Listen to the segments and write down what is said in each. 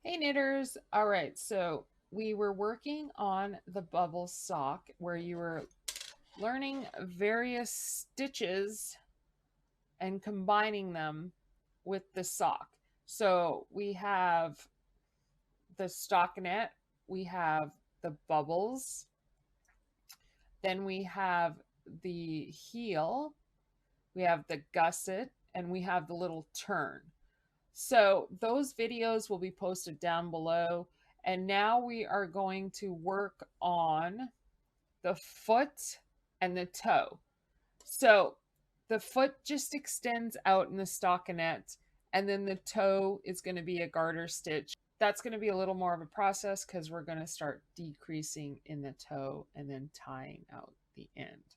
Hey knitters. All right, so we were working on the bubble sock where you were learning various stitches and combining them with the sock. So we have the stockinette, we have the bubbles, then we have the heel, we have the gusset, and we have the little turn. So those videos will be posted down below. And now we are going to work on the foot and the toe. So the foot just extends out in the stockinette, and then the toe is going to be a garter stitch. That's going to be a little more of a process because we're going to start decreasing in the toe and then tying out the end.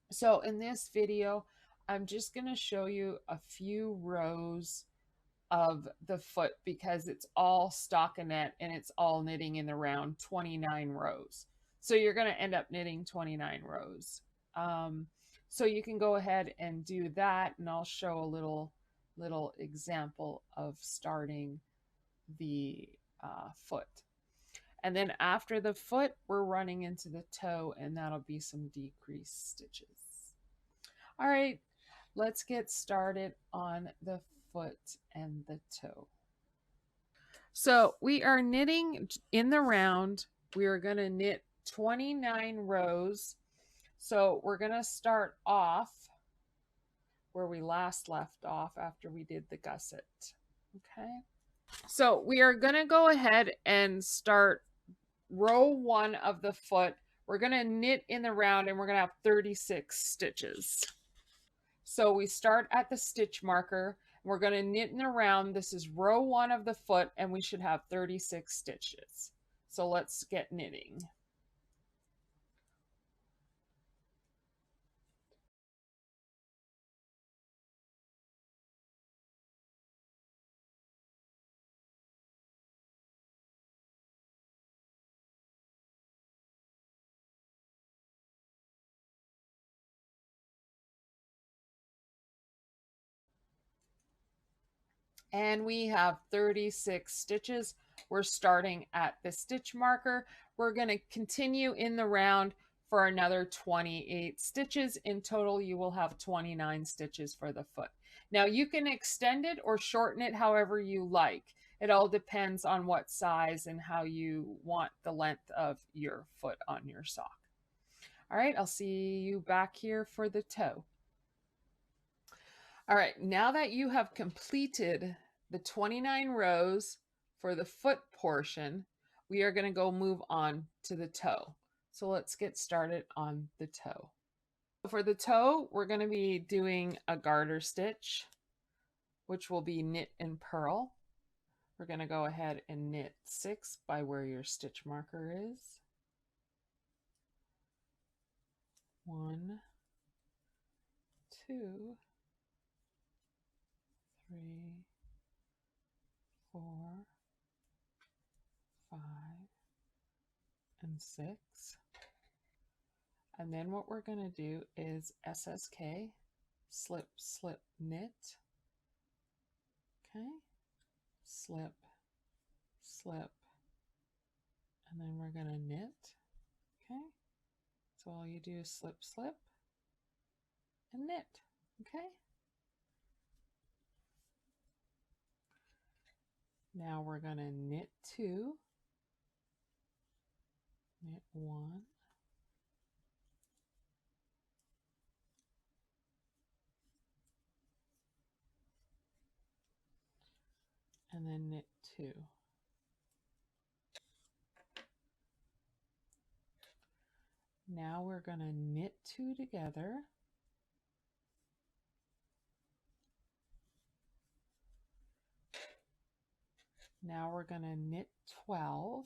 So in this video, I'm just going to show you a few rows of the foot because it's all stockinette and it's all knitting in the round 29 rows. So you're going to end up knitting 29 rows. So you can go ahead and do that, and I'll show a little example of starting the foot. And then after the foot, we're running into the toe, and that'll be some decreased stitches. All right, let's get started on the foot and the toe. So we are knitting in the round. We are going to knit 29 rows. So we're going to start off where we last left off after we did the gusset. Okay. So we are going to go ahead and start row 1 of the foot. We're going to knit in the round and we're going to have 36 stitches. So we start at the stitch marker. We're going to knit in a round. This is row 1 of the foot, and we should have 36 stitches. So let's get knitting. And we have 36 stitches. We're starting at the stitch marker. We're going to continue in the round for another 28 stitches. In total, you will have 29 stitches for the foot. Now you can extend it or shorten it however you like. It all depends on what size and how you want the length of your foot on your sock. All right, I'll see you back here for the toe. All right, now that you have completed the 29 rows for the foot portion, we are going to go move on to the toe. So let's get started on the toe. For the toe, we're going to be doing a garter stitch, which will be knit and purl. We're going to go ahead and knit 6 by where your stitch marker is. 1, 2, 3, 4, 5, and 6. And then what we're going to do is SSK, slip, slip, knit. Okay, slip, slip, and then we're going to knit. Okay, so all you do is slip, slip, and knit. Okay, now we're going to knit 2, knit 1, and then knit 2. Now we're going to knit 2 together. Now we're going to knit 12.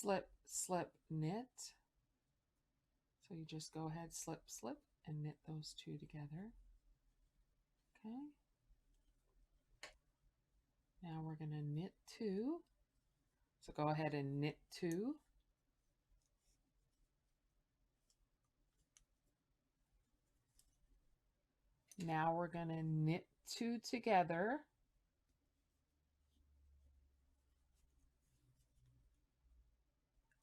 slip, slip, knit. So you just go ahead, slip, slip, and knit those two together. Okay. Now we're going to knit two. So go ahead and knit two. Now we're going to knit two together.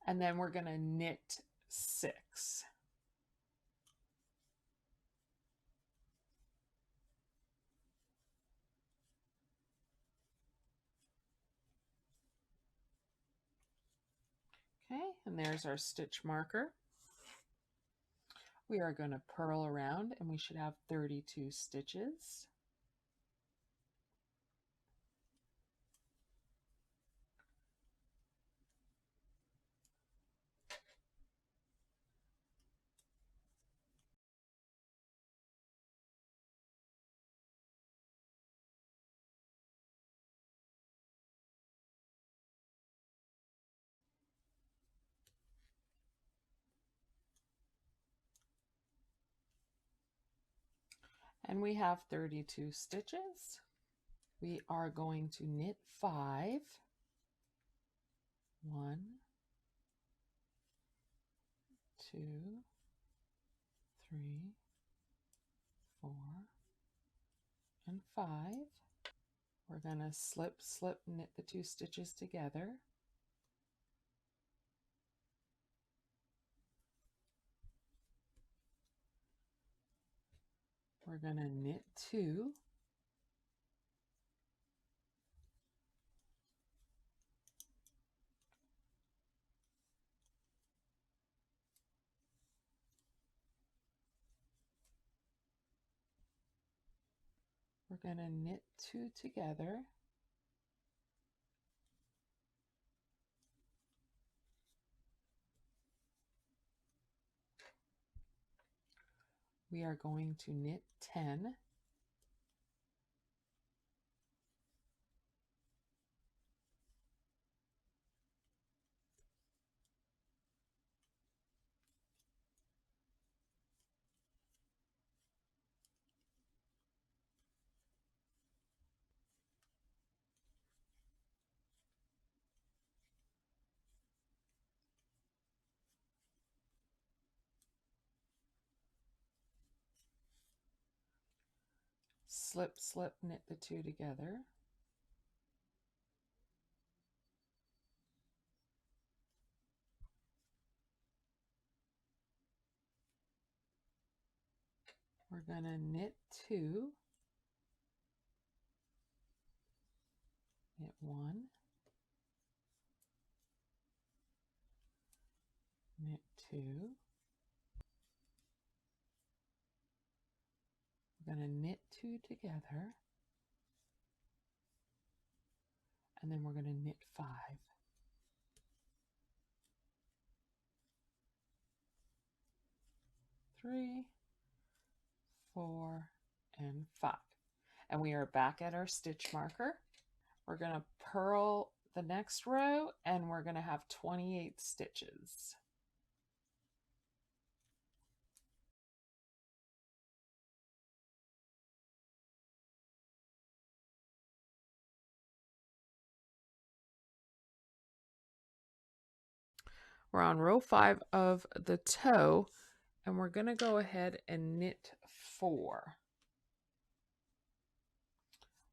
And then we're going to knit six. Okay, and there's our stitch marker. We are going to purl around and we should have 32 stitches. And we have 32 stitches. We are going to knit 5. 1, 2, 3, 4, and 5. We're going to slip, slip, knit the 2 stitches together. We're going to knit 2. We're going to knit 2 together. We are going to knit 10. Slip, slip, knit the 2 together. We're going to knit 2, knit 1, knit 2. We're going to knit 2 together, and then we're going to knit 5. 3, 4, and 5. And we are back at our stitch marker. We're going to purl the next row and we're going to have 28 stitches. We're on row 5 of the toe and we're going to go ahead and knit 4.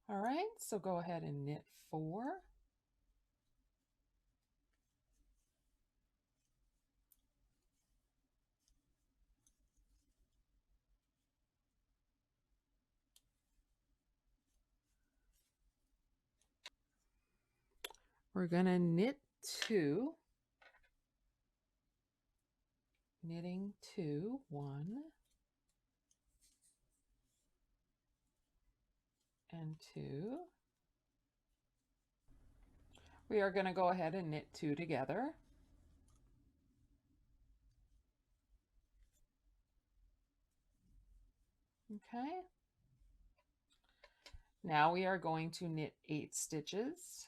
All right, so go ahead and knit 4. We're going to knit 2, knitting 2, 1, and 2. We are going to go ahead and knit 2 together. Okay. Now we are going to knit 8 stitches.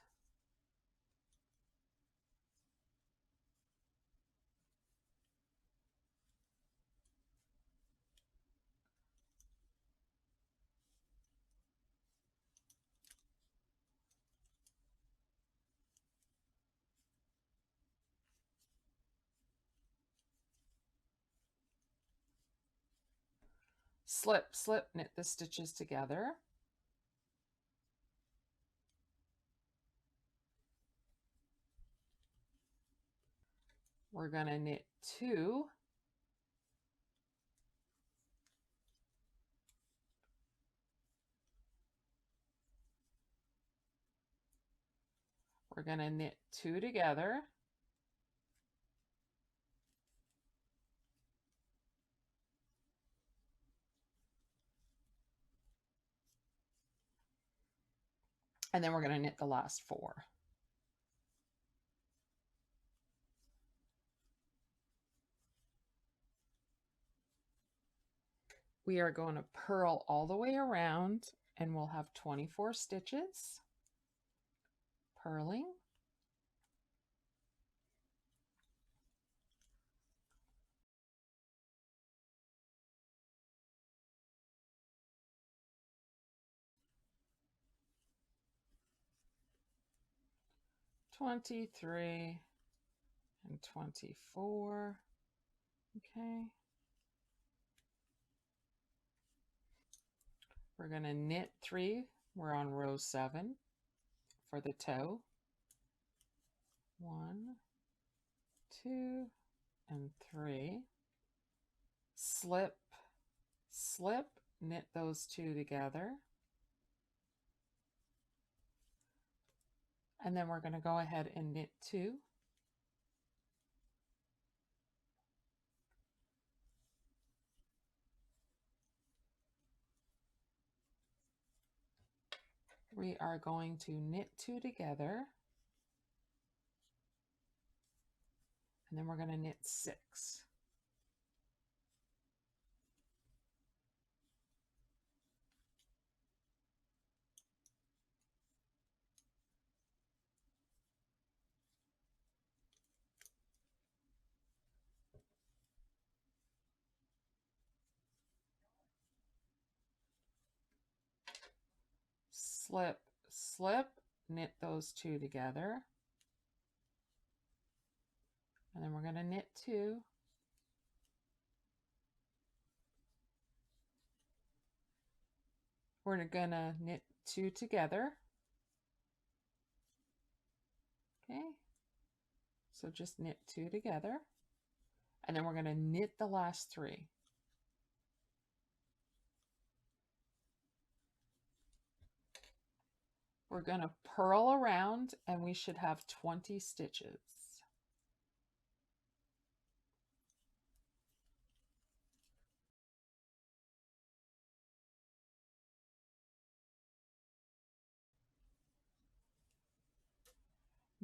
Slip, slip, knit the stitches together. We're going to knit 2. We're going to knit 2 together. And then we're going to knit the last 4. We are going to purl all the way around and we'll have 24 stitches. Purling. $23 and $24. Okay. We're going to knit 3. We're on row 7 for the toe. 1, 2, and 3. Slip, slip, knit those 2 together. And then we're going to go ahead and knit 2. We are going to knit 2 together. And then we're going to knit 6. Slip, slip, knit those 2 together. And then we're going to knit 2. We're going to knit 2 together. Okay. So just knit 2 together. And then we're going to knit the last 3. We're going to purl around and we should have 20 stitches.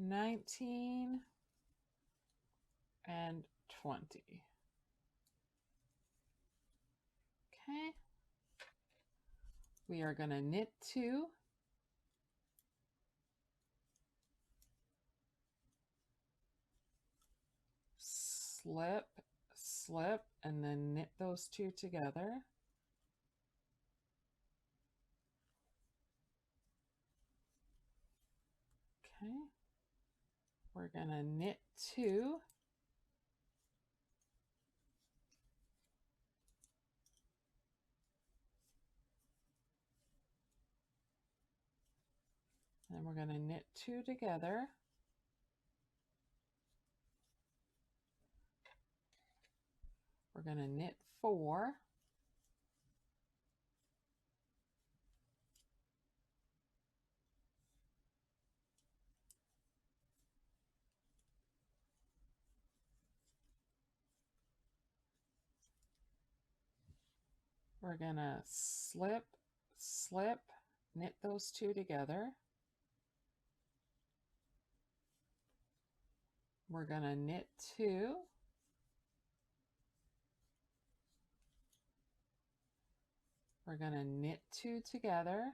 $19 and $20. Okay. We are going to knit 2. Slip, slip, and then knit those 2 together. Okay. We're going to knit 2. And we're going to knit 2 together. We're going to knit 4. We're going to slip, slip, knit those 2 together. We're going to knit 2. We're going to knit 2 together.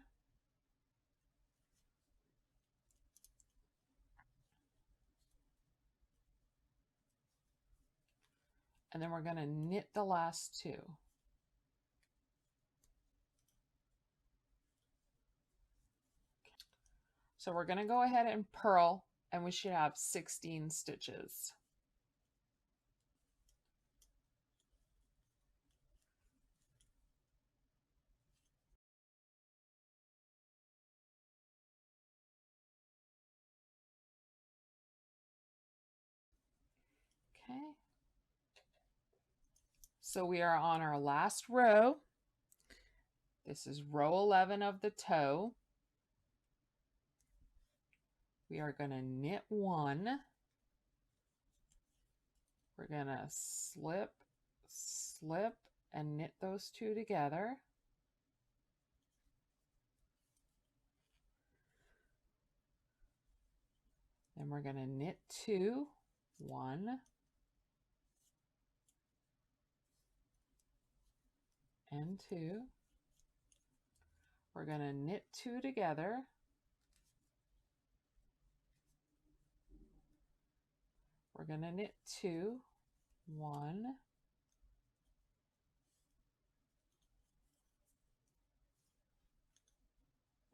And then we're going to knit the last 2. So we're going to go ahead and purl, and we should have 16 stitches. Okay. So we are on our last row. This is row 11 of the toe. We are going to knit one. We're going to slip, slip, and knit those two together. Then we're going to knit two, one, and two. We're going to knit two together. We're going to knit two, one,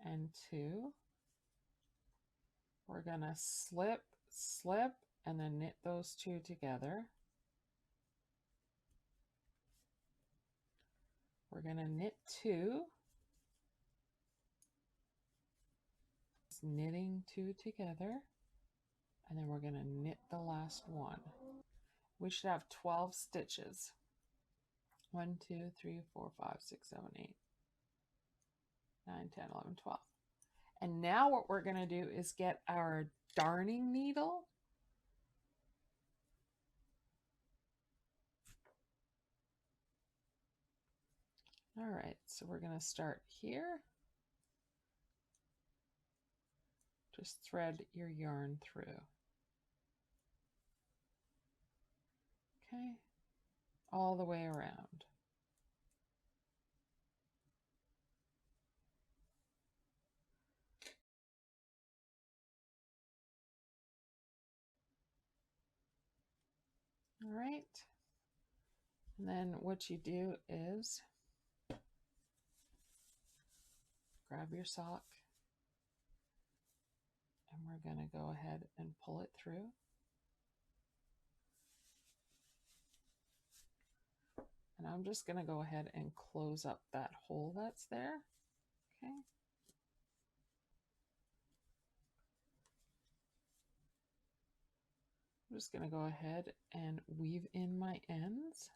and two. We're going to slip, slip, and then knit those two together. We're going to knit two, knitting two together, and then we're going to knit the last one. We should have 12 stitches. 1, 2, 3, 4, 5, 6, 7, 8, 9, 10, 11, 12. And now what we're going to do is get our darning needle. All right, so we're going to start here. Just thread your yarn through. Okay, all the way around. All right, and then what you do is grab your sock, and we're going to go ahead and pull it through. And I'm just going to go ahead and close up that hole that's there. Okay. I'm just going to go ahead and weave in my ends.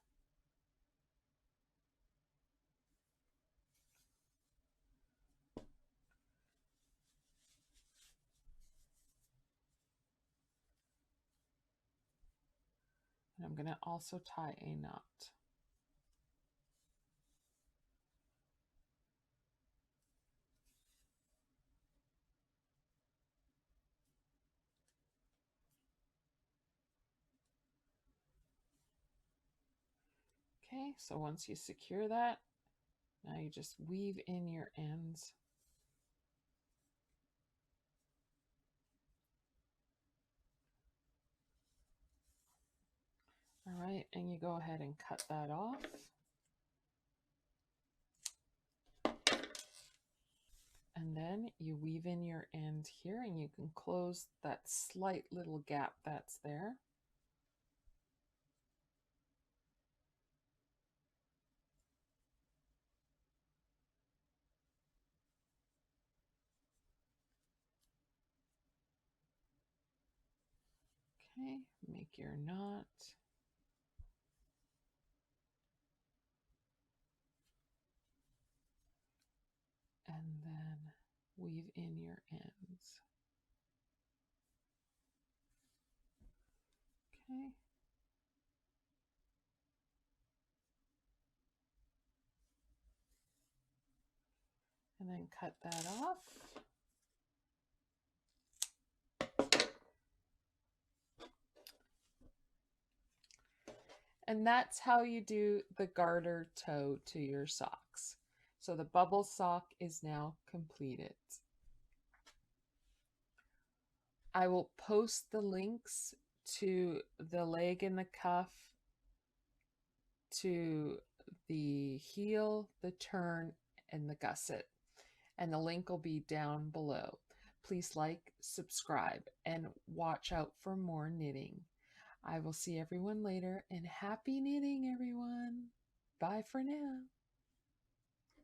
And I'm going to also tie a knot. Okay, so once you secure that, now you just weave in your ends. All right, and you go ahead and cut that off. And then you weave in your end here, and you can close that slight little gap that's there. Okay, make your knot. And then weave in your ends. Okay. And then cut that off. And that's how you do the garter toe to your socks. So the bubble sock is now completed. I will post the links to the leg and the cuff, to the heel, the turn, and the gusset. And the link will be down below. Please like, subscribe, and watch out for more knitting. I will see everyone later, and happy knitting, everyone. Bye for now.